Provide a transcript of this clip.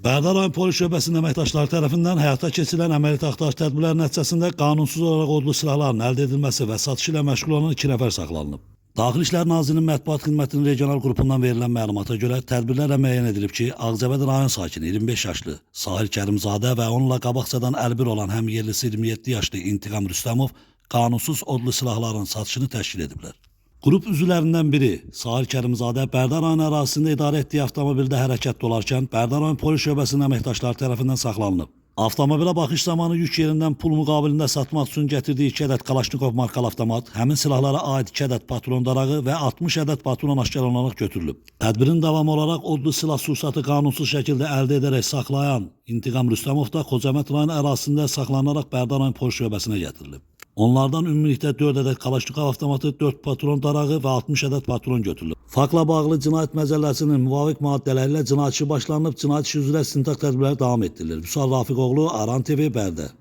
Bərdə rayon polis şöbəsinin əməkdaşları tərəfindən həyata keçirilən əməliyyat axtarış tədbirləri nəticəsində qanunsuz olaraq odlu silahların əldə edilməsi və satışı ilə məşğul olan 2 nəfər saxlanılıb. Daxili İşlər Nazirliyinin mətbuat xidmətinin regional qrupundan verilən məlumata görə tədbirlərlə müəyyən edilib ki, Ağcabədi rayon sakini 25 yaşlı Sahil Kərimzadə və onunla qabaqcadan əlbir olan həmyerlisi 27 yaşlı İntiqam Rüstəmov qanunsuz odlu silahların satışını təşkil ediblər. Qrup üzvlərindən biri Sahil Kərimzadə Bərdə rayon ərazisində idarə etdiyi avtomobildə hərəkətdə olarkən Bərdə rayon polis şöbəsinin əməkdaşları tərəfindən saxlanılıb. Avtomobilə baxış zamanı yük yerindən pul müqabilində satmaq üçün gətirdiyi 2 ədəd Kalaşnikov markalı avtomat, həmin silahlara aid 2 ədəd patron darağı və 60 ədəd patron aşkar olunaraq götürülüb. Tədbirin davamı olaraq odlu silah sursatı qanunsuz şəkildə əldə edərək saxlayan İntiqam Rüstəmov da Xocavənd rayon ərazisində saxlanaraq Bərdə rayon polis şöbəsinə gətirilib. Onlardan ümumilikdə 4 ədəd Kalaşnikov avtomatı, 4 patron darağı və 60 ədəd patron götürülüb. Faktla bağlı cinayət məcəlləsinin müvafiq maddələri ilə cinayət işi başlanıb, cinayət işi üzrə istintaq tədbirləri davam etdirilir. Vüsal Rafiqoğlu, Aran TV, Bərdə.